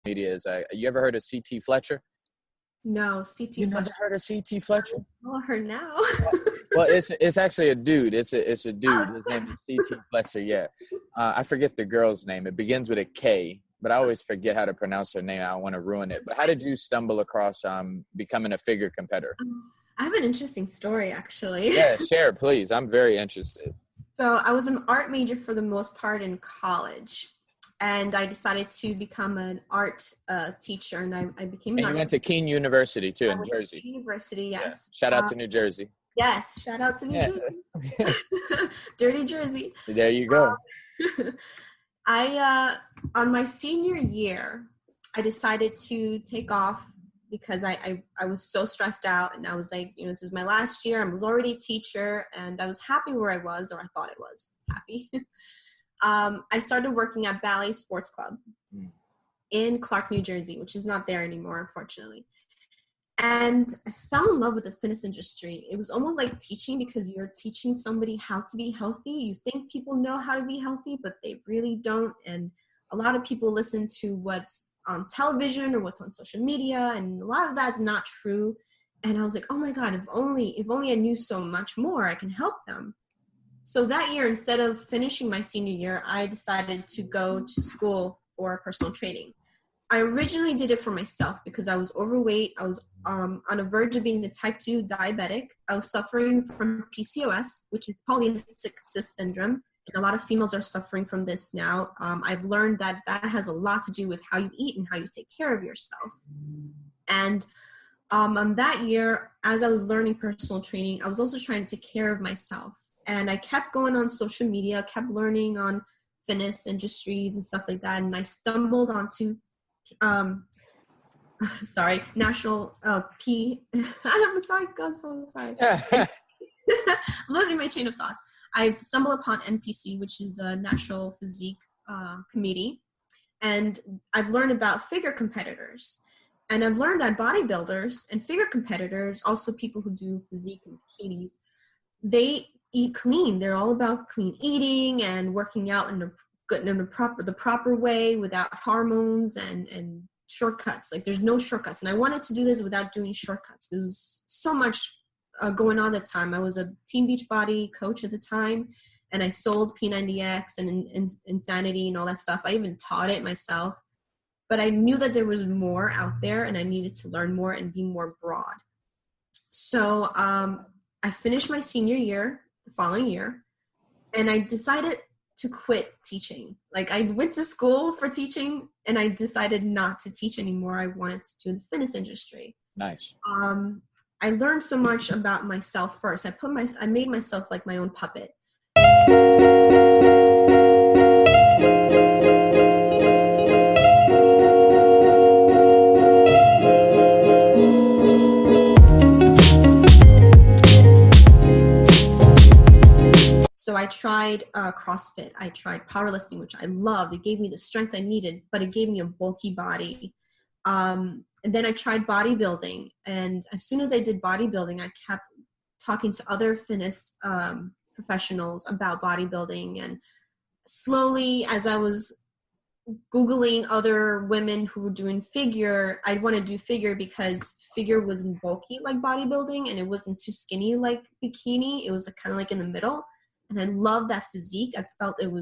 media is, you ever heard of CT Fletcher? No, CT You Fletcher. never heard of CT Fletcher? Oh, her now. Well, it's actually a dude. It's a dude. Oh, His name is CT Fletcher. Yeah, I forget the girl's name. It begins with a K, but I always forget how to pronounce her name. I don't want to ruin it. But how did you stumble across becoming a figure competitor? I have an interesting story, actually. Yeah, share, please. I'm very interested. So I was an art major for the most part in college, and I decided to become an art teacher, and I became an And art you went teacher. to Keene University too in Jersey. University, yes. Yeah. Shout out to New Jersey. Yes, shout out to New Jersey. Dirty Jersey. There you go. On my senior year, I decided to take off because I was so stressed out, and I was like, this is my last year. I was already a teacher, and I was happy where I was, or I thought I was happy. I started working at Ballet Sports Club in Clark, New Jersey, which is not there anymore, unfortunately. And I fell in love with the fitness industry. It was almost like teaching, because you're teaching somebody how to be healthy. You think people know how to be healthy, but they really don't. And a lot of people listen to what's on television or what's on social media, and a lot of that's not true. And I was like, oh my God, if only I knew so much more, I can help them. So that year, instead of finishing my senior year, I decided to go to school for personal training. I originally did it for myself because I was overweight. I was on the verge of being a type 2 diabetic. I was suffering from PCOS, which is polycystic cyst syndrome. And a lot of females are suffering from this now. I've learned that has a lot to do with how you eat and how you take care of yourself. And on that year, as I was learning personal training, I was also trying to take care of myself. And I kept going on social media, kept learning on fitness industries and stuff like that. And I stumbled onto National I'm sorry, God, so sorry. I'm losing my chain of thought. I stumbled upon NPC, which is a National Physique Committee, and I've learned about figure competitors. And I've learned that bodybuilders and figure competitors, also people who do physique and bikinis, they eat clean. They're all about clean eating and working out in the proper way without hormones and shortcuts. Like, there's no shortcuts. And I wanted to do this without doing shortcuts. There was so much going on at the time. I was a Team Beachbody coach at the time, and I sold P90X and Insanity and all that stuff. I even taught it myself. But I knew that there was more out there, and I needed to learn more and be more broad. So I finished my senior year the following year, and I decided to quit teaching. Like, I went to school for teaching, and I decided not to teach anymore. I wanted to do the fitness industry. Nice. I learned so much about myself first. I made myself like my own puppet. So I tried CrossFit. I tried powerlifting, which I loved. It gave me the strength I needed, but it gave me a bulky body. And then I tried bodybuilding. And as soon as I did bodybuilding, I kept talking to other fitness professionals about bodybuilding. And slowly, as I was Googling other women who were doing figure, I'd want to do figure because figure wasn't bulky like bodybuilding, and it wasn't too skinny like bikini. It was kind of like in the middle. And I loved that physique. I felt it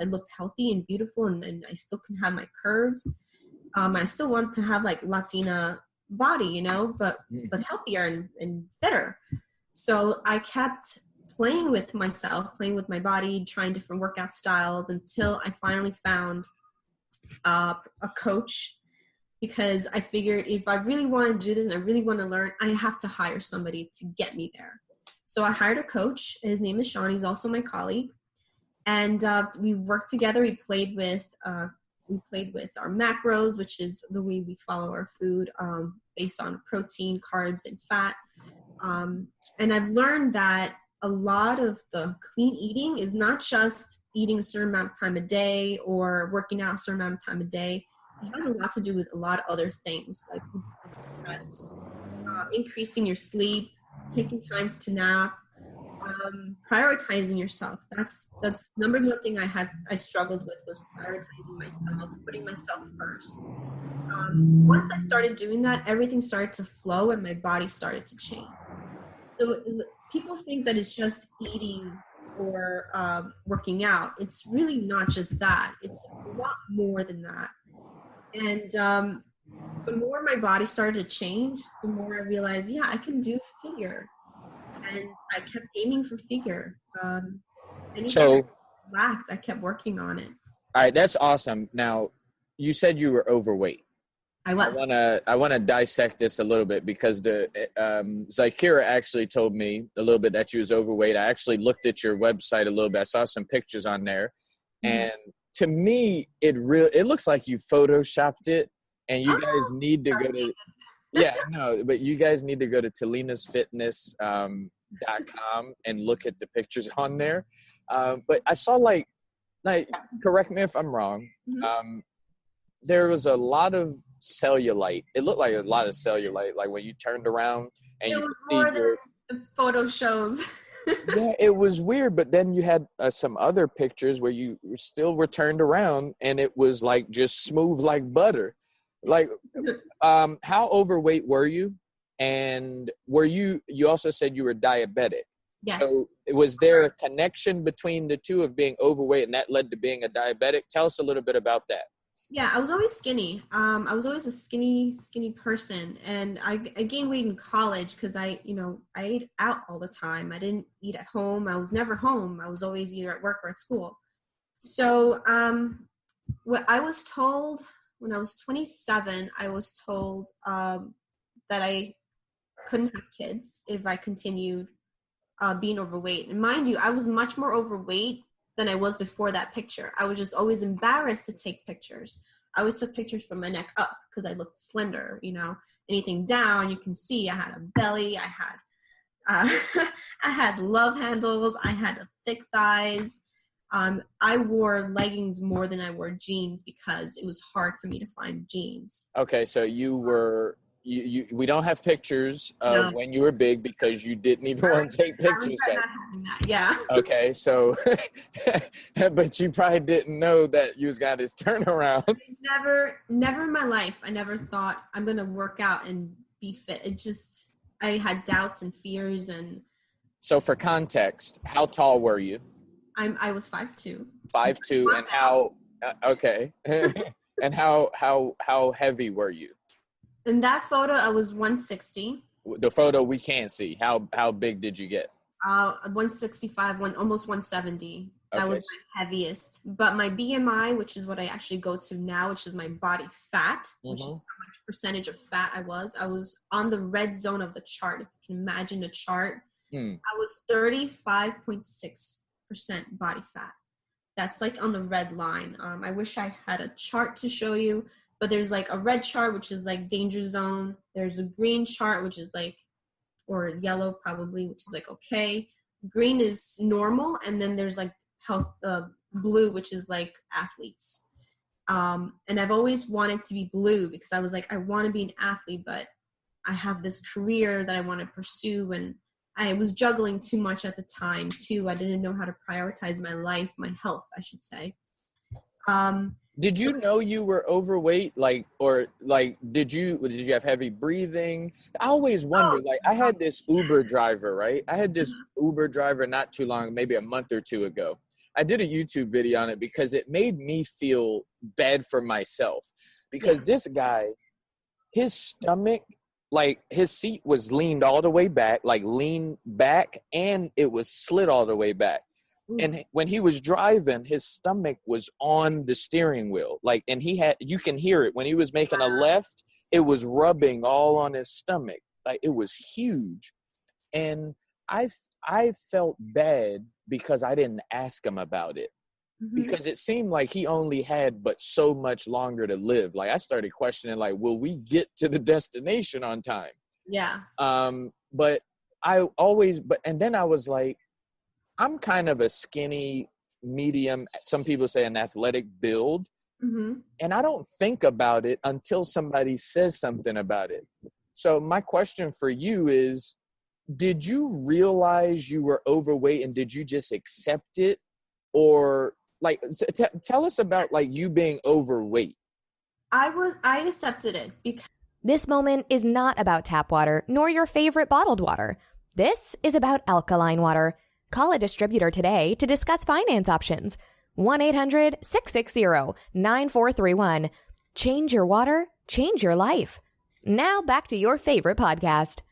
looked healthy and beautiful, and I still can have my curves. I still want to have like Latina body, but healthier and fitter. So I kept playing with myself, playing with my body, trying different workout styles until I finally found a coach, because I figured if I really want to do this and I really want to learn, I have to hire somebody to get me there. So I hired a coach. His name is Sean. He's also my colleague. And we worked together. We played with our macros, which is the way we follow our food based on protein, carbs, and fat. And I've learned that a lot of the clean eating is not just eating a certain amount of time a day or working out a certain amount of time a day. It has a lot to do with a lot of other things, like increasing your sleep, taking time to nap, prioritizing yourself. That's number one thing I struggled with, was prioritizing myself, putting myself first. Once I started doing that, everything started to flow and my body started to change. So people think that it's just eating or working out. It's really not just that. It's a lot more than that. And the more my body started to change, the more I realized, yeah, I can do figure. And I kept aiming for figure. Anything I So, lacked, I kept working on it. all right, that's awesome. Now, you said you were overweight. I I was. wanna dissect this a little bit because the Zykira actually told me a little bit that you was overweight. I actually looked at your website a little bit. I saw some pictures on there, Mhm. and to me, it looks like you photoshopped it. And you guys Oh, need to go trust to me. yeah, no, but you guys need to go to Talina's Fitness .com and look at the pictures on there. But I saw like correct me if I'm wrong. Mhm. Um, there was a lot of cellulite. It looked like a lot of cellulite, like when you turned around and It you was could more see than your. the photo shows. Yeah, it was weird. But then you had some other pictures where you still were turned around and it was like just smooth like butter. Like, how overweight were you? And you also said you were diabetic. Yes. So was there a connection between the two of being overweight and that led to being a diabetic? Tell us a little bit about that. Yeah, I was always skinny. I was always a skinny person, and I gained weight in college because I ate out all the time. I didn't eat at home. I was never home. I was always either at work or at school. So, what I was told when I was 27, I was told that I couldn't have kids if I continued being overweight. And mind you, I was much more overweight than I was before that picture. I was just always embarrassed to take pictures. I always took pictures from my neck up because I looked slender, Anything down, you can see I had a belly, I had love handles, I had thick thighs. I wore leggings more than I wore jeans because it was hard for me to find jeans. Okay, so we don't have pictures of No, when you were big because you didn't even want to take I pictures regret back. not having that. Yeah. Okay, so but you probably didn't know that you was got this turnaround. Never in my life. I never thought I'm going to work out and be fit. I had doubts and fears, and So for context, how tall were you? I was 5'2". 5'2", and how? Okay, and how heavy were you? In that photo, I was 160, The photo we can't see. How big did you get? 165, almost 170. That Okay. was my heaviest. But my BMI, which is what I actually go to now, which is my body fat, which is Mm-hmm. how much percentage of fat I was on the red zone of the chart. If you can imagine the chart, Mm. I was 35.6% body fat. That's like on the red line. I wish I had a chart to show you, but there's like a red chart, which is like danger zone. There's a green chart, which is like, or yellow probably, which is like okay. Green is normal, and then there's like health, blue, which is like athletes. And I've always wanted to be blue because I was like, I want to be an athlete, but I have this career that I want to pursue, and I was juggling too much at the time too. I didn't know how to prioritize my life, my health, I should say. Did So you know you were overweight? Did you have heavy breathing? I always wonder. Like, I had this Uber driver, right? I had this Uber driver not too long, maybe a month or two ago. I did a YouTube video on it because it made me feel bad for myself. Because yeah, this guy, his stomach, like his seat was leaned all the way back, like leaned back, and it was slid all the way back. And when he was driving, his stomach was on the steering wheel. Like, and you can hear it when he was making a left, it was rubbing all on his stomach. Like, it was huge. And I felt bad because I didn't ask him about it, mm-hmm. because it seemed like he only had but so much longer to live. Like, I started questioning, like, will we get to the destination on time? Yeah. But and then I was like, I'm kind of a skinny, medium, some people say an athletic build. Mm-hmm. And I don't think about it until somebody says something about it. So my question for you is, did you realize you were overweight and did you just accept it? Or like, tell us about like you being overweight. I accepted it because This moment is not about tap water nor your favorite bottled water. This is about alkaline water. Call a distributor today to discuss finance options. 1-800-660-9431. Change your water, change your life. Now back to your favorite podcast.